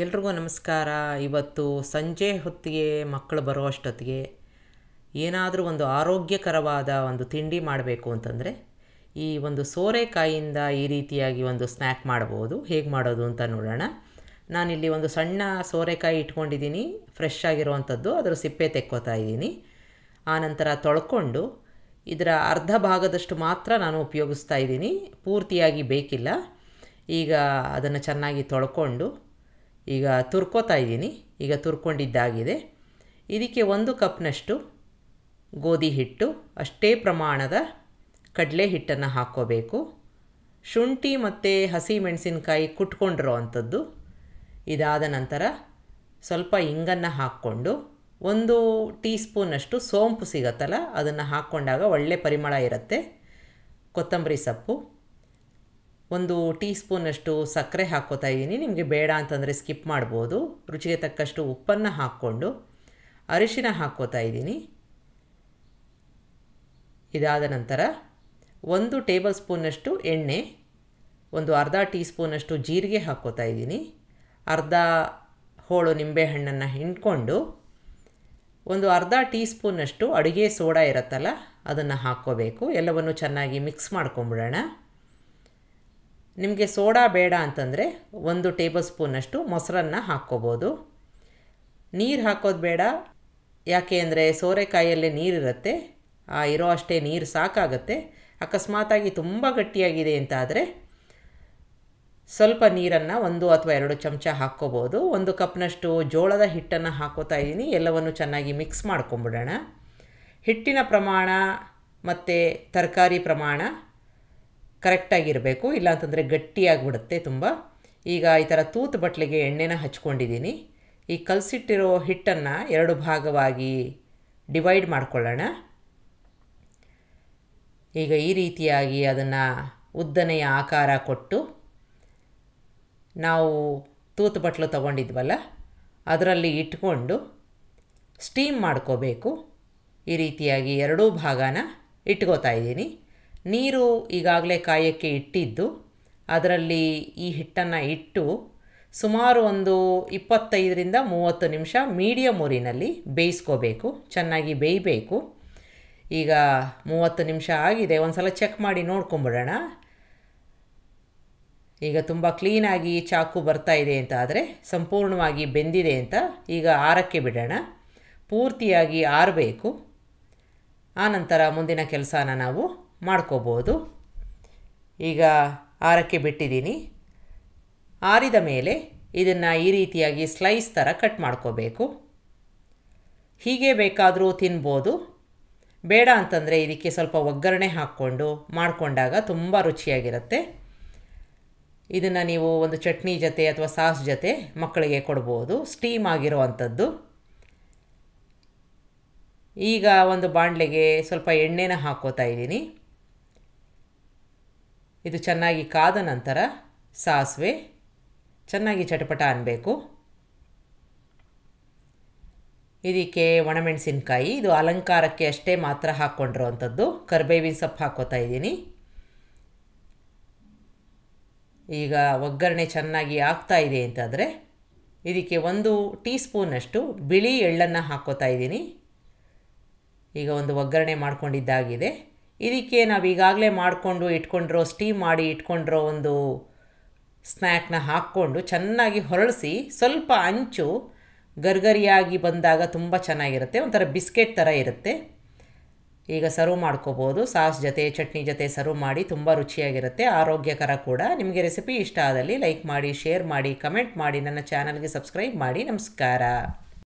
ಎಲ್ರಿಗೂ ನಮಸ್ಕಾರ. ಇವತ್ತು ಸಂಜೆ ಹೊತ್ತಿಗೆ ಮಕ್ಕಳು ಬರುವಷ್ಟೊತ್ತಿಗೆ ಏನಾದರೂ ಒಂದು ಆರೋಗ್ಯಕರವಾದ ಒಂದು ತಿಂಡಿ ಮಾಡಬೇಕು ಅಂತಂದರೆ ಈ ಒಂದು ಸೋರೆಕಾಯಿಯಿಂದ ಈ ರೀತಿಯಾಗಿ ಒಂದು ಸ್ನ್ಯಾಕ್ ಮಾಡ್ಬೋದು. ಹೇಗೆ ಮಾಡೋದು ಅಂತ ನೋಡೋಣ. ನಾನಿಲ್ಲಿ ಒಂದು ಸಣ್ಣ ಸೋರೆಕಾಯಿ ಇಟ್ಕೊಂಡಿದ್ದೀನಿ, ಫ್ರೆಶ್ ಆಗಿರುವಂಥದ್ದು. ಅದರ ಸಿಪ್ಪೆ ತೆಕ್ಕೋತಾ ಇದ್ದೀನಿ. ಆನಂತರ ತೊಳ್ಕೊಂಡು ಇದರ ಅರ್ಧ ಭಾಗದಷ್ಟು ಮಾತ್ರ ನಾನು ಉಪಯೋಗಿಸ್ತಾ ಇದ್ದೀನಿ, ಪೂರ್ತಿಯಾಗಿ ಬೇಕಿಲ್ಲ. ಈಗ ಅದನ್ನು ಚೆನ್ನಾಗಿ ತೊಳ್ಕೊಂಡು ಈಗ ತುರ್ಕೋತಾ ಇದ್ದೀನಿ. ಈಗ ತುರ್ಕೊಂಡಿದ್ದಾಗಿದೆ. ಇದಕ್ಕೆ 1 ಕಪ್ನಷ್ಟು ಗೋಧಿ ಹಿಟ್ಟು, ಅಷ್ಟೇ ಪ್ರಮಾಣದ ಕಡಲೆ ಹಿಟ್ಟನ್ನು ಹಾಕ್ಕೋಬೇಕು. ಶುಂಠಿ ಮತ್ತು ಹಸಿಮೆಣಸಿನಕಾಯಿ ಕುಟ್ಕೊಂಡಿರೋ ಅಂಥದ್ದು. ಇದಾದ ನಂತರ ಸ್ವಲ್ಪ ಇಂಗನ್ನು ಹಾಕ್ಕೊಂಡು 1 ಟೀ ಸ್ಪೂನಷ್ಟು ಸೋಂಪು ಸಿಗತ್ತಲ್ಲ, ಅದನ್ನು ಹಾಕ್ಕೊಂಡಾಗ ಒಳ್ಳೆ ಪರಿಮಳ ಇರುತ್ತೆ. ಕೊತ್ತಂಬರಿ ಸೊಪ್ಪು, 1 ಟೀ ಸ್ಪೂನಷ್ಟು ಸಕ್ಕರೆ ಹಾಕ್ಕೋತಾ ಇದ್ದೀನಿ. ನಿಮಗೆ ಬೇಡ ಅಂತಂದರೆ ಸ್ಕಿಪ್ ಮಾಡ್ಬೋದು. ರುಚಿಗೆ ತಕ್ಕಷ್ಟು ಉಪ್ಪನ್ನು ಹಾಕ್ಕೊಂಡು ಅರಿಶಿನ ಹಾಕ್ಕೋತಾ ಇದ್ದೀನಿ. ಇದಾದ ನಂತರ 1 ಟೇಬಲ್ ಸ್ಪೂನಷ್ಟು ಎಣ್ಣೆ, ಅರ್ಧ ಟೀ ಸ್ಪೂನಷ್ಟು ಜೀರಿಗೆ ಹಾಕ್ಕೋತಾ ಇದ್ದೀನಿ. ಅರ್ಧ ಹೋಳು ನಿಂಬೆಹಣ್ಣನ್ನು ಹಿಂಡ್ಕೊಂಡು ಅರ್ಧ ಟೀ ಸ್ಪೂನಷ್ಟು ಅಡುಗೆ ಸೋಡಾ ಇರುತ್ತಲ್ಲ, ಅದನ್ನು ಹಾಕ್ಕೋಬೇಕು. ಎಲ್ಲವನ್ನು ಚೆನ್ನಾಗಿ ಮಿಕ್ಸ್ ಮಾಡ್ಕೊಂಬಿಡೋಣ. ನಿಮಗೆ ಸೋಡಾ ಬೇಡ ಅಂತಂದರೆ 1 ಟೇಬಲ್ ಸ್ಪೂನಷ್ಟು ಮೊಸರನ್ನು ಹಾಕ್ಕೋಬೋದು. ನೀರು ಹಾಕೋದು ಬೇಡ, ಯಾಕೆ ಅಂದರೆ ಸೋರೆಕಾಯಿಯಲ್ಲೇ ನೀರಿರುತ್ತೆ, ಇರೋ ಅಷ್ಟೇ ನೀರು ಸಾಕಾಗುತ್ತೆ. ಅಕಸ್ಮಾತಾಗಿ ತುಂಬ ಗಟ್ಟಿಯಾಗಿದೆ ಅಂತ ಆದರೆ ಸ್ವಲ್ಪ ನೀರನ್ನು 1 ಅಥವಾ 2 ಚಮಚ ಹಾಕ್ಕೋಬೋದು. 1 ಕಪ್ನಷ್ಟು ಜೋಳದ ಹಿಟ್ಟನ್ನು ಹಾಕ್ಕೋತಾ ಇದ್ದೀನಿ. ಎಲ್ಲವನ್ನು ಚೆನ್ನಾಗಿ ಮಿಕ್ಸ್ ಮಾಡ್ಕೊಂಬಿಡೋಣ. ಹಿಟ್ಟಿನ ಪ್ರಮಾಣ ಮತ್ತು ತರಕಾರಿ ಪ್ರಮಾಣ ಕರೆಕ್ಟಾಗಿರಬೇಕು, ಇಲ್ಲಾಂತಂದರೆ ಗಟ್ಟಿಯಾಗಿಬಿಡುತ್ತೆ ತುಂಬ. ಈಗ ಈ ಥರ ತೂತು ಬಟ್ಲಿಗೆ ಎಣ್ಣೆನ ಹಚ್ಕೊಂಡಿದ್ದೀನಿ. ಈ ಕಲಸಿಟ್ಟಿರೋ ಹಿಟ್ಟನ್ನು 2 ಭಾಗವಾಗಿ ಡಿವೈಡ್ ಮಾಡ್ಕೊಳ್ಳೋಣ. ಈಗ ಈ ರೀತಿಯಾಗಿ ಅದನ್ನು ಉದ್ದನೆಯ ಆಕಾರ ಕೊಟ್ಟು ನಾವು ತೂತು ಬಟ್ಲು ತೊಗೊಂಡಿದ್ವಲ್ಲ, ಅದರಲ್ಲಿ ಇಟ್ಕೊಂಡು ಸ್ಟೀಮ್ ಮಾಡ್ಕೋಬೇಕು. ಈ ರೀತಿಯಾಗಿ 2 ಭಾಗನ ಇಟ್ಕೋತಾ ಇದ್ದೀನಿ. ನೀರು ಈಗಾಗಲೇ ಕಾಯೋಕ್ಕೆ ಇಟ್ಟಿದ್ದು, ಅದರಲ್ಲಿ ಈ ಹಿಟ್ಟನ್ನು ಇಟ್ಟು ಸುಮಾರು 25ರಿಂದ 30 ನಿಮಿಷ ಮೀಡಿಯಮ್ ಊರಿನಲ್ಲಿ ಬೇಯಿಸ್ಕೋಬೇಕು. ಚೆನ್ನಾಗಿ ಬೇಯಬೇಕು. ಈಗ 30 ನಿಮಿಷ ಆಗಿದೆ. ಒಂದು ಸಲ ಚೆಕ್ ಮಾಡಿ ನೋಡ್ಕೊಂಬಿಡೋಣ. ಈಗ ತುಂಬ ಕ್ಲೀನಾಗಿ ಚಾಕು ಬರ್ತಾ ಇದೆ ಅಂತ ಆದರೆ ಸಂಪೂರ್ಣವಾಗಿ ಬೆಂದಿದೆ ಅಂತ. ಈಗ ಆರಕ್ಕೆ ಬಿಡೋಣ. ಪೂರ್ತಿಯಾಗಿ ಆರಬೇಕು. ಆನಂತರ ಮುಂದಿನ ಕೆಲಸನ ನಾವು ಮಾಡ್ಕೋಬೋದು. ಈಗ ಆರಕ್ಕೆ ಬಿಟ್ಟಿದ್ದೀನಿ. ಆರಿದ ಮೇಲೆ ಇದನ್ನು ಈ ರೀತಿಯಾಗಿ ಸ್ಲೈಸ್ ಥರ ಕಟ್ ಮಾಡ್ಕೋಬೇಕು. ಹೀಗೆ ಬೇಕಾದರೂ ತಿನ್ಬೋದು. ಬೇಡ ಅಂತಂದರೆ ಇದಕ್ಕೆ ಸ್ವಲ್ಪ ಒಗ್ಗರಣೆ ಹಾಕ್ಕೊಂಡು ಮಾಡಿಕೊಂಡಾಗ ತುಂಬ ರುಚಿಯಾಗಿರುತ್ತೆ. ಇದನ್ನು ನೀವು ಒಂದು ಚಟ್ನಿ ಜೊತೆ ಅಥವಾ ಸಾಸ್ ಜೊತೆ ಮಕ್ಕಳಿಗೆ ಕೊಡ್ಬೋದು. ಸ್ಟೀಮ್ ಆಗಿರುವಂಥದ್ದು. ಈಗ ಒಂದು ಬಾಣಲೆಗೆ ಸ್ವಲ್ಪ ಎಣ್ಣೆನ ಹಾಕ್ಕೋತಾ ಇದ್ದೀನಿ. ಇದು ಚೆನ್ನಾಗಿ ಕಾದ ನಂತರ ಸಾಸಿವೆ ಚೆನ್ನಾಗಿ ಚಟಪಟ ಅನ್ನಬೇಕು. ಇದಕ್ಕೆ ಒಣಮೆಣಸಿನಕಾಯಿ, ಇದು ಅಲಂಕಾರಕ್ಕೆ ಅಷ್ಟೇ ಮಾತ್ರ ಹಾಕ್ಕೊಂಡಿರೋವಂಥದ್ದು. ಕರಿಬೇವಿನ ಸೊಪ್ಪು ಹಾಕ್ಕೋತಾ ಇದ್ದೀನಿ. ಈಗ ಒಗ್ಗರಣೆ ಚೆನ್ನಾಗಿ ಆಗ್ತಾ ಇದೆ ಅಂತಾದರೆ ಇದಕ್ಕೆ 1 ಟೀ ಸ್ಪೂನಷ್ಟು ಬಿಳಿ ಎಳ್ಳನ್ನು ಹಾಕ್ಕೋತಾ ಇದ್ದೀನಿ. ಈಗ ಒಗ್ಗರಣೆ ಮಾಡ್ಕೊಂಡಿದ್ದಾಗಿದೆ. ಇದಕ್ಕೆ ನಾವು ಈಗಾಗಲೇ ಮಾಡಿಕೊಂಡು ಇಟ್ಕೊಂಡಿರೋ, ಸ್ಟೀಮ್ ಮಾಡಿ ಇಟ್ಕೊಂಡಿರೋ ಸ್ನ್ಯಾಕ್ನ ಹಾಕ್ಕೊಂಡು ಚೆನ್ನಾಗಿ ಹೊರಳಿಸಿ, ಸ್ವಲ್ಪ ಅಂಚು ಗರ್ಗರಿಯಾಗಿ ಬಂದಾಗ ತುಂಬ ಚೆನ್ನಾಗಿರುತ್ತೆ. ಒಂಥರ ಬಿಸ್ಕೆಟ್ ಥರ ಇರುತ್ತೆ. ಈಗ ಸರ್ವ್ ಮಾಡ್ಕೋಬೋದು. ಸಾಸ್ ಜೊತೆ ಚಟ್ನಿ ಜೊತೆ ಸರ್ವ್ ಮಾಡಿ ತುಂಬ ರುಚಿಯಾಗಿರುತ್ತೆ, ಆರೋಗ್ಯಕರ ಕೂಡ. ನಿಮಗೆ ರೆಸಿಪಿ ಇಷ್ಟ ಆದಲ್ಲಿ ಲೈಕ್ ಮಾಡಿ, ಶೇರ್ ಮಾಡಿ, ಕಮೆಂಟ್ ಮಾಡಿ, ನನ್ನ ಚಾನಲ್ಗೆ ಸಬ್ಸ್ಕ್ರೈಬ್ ಮಾಡಿ. ನಮಸ್ಕಾರ.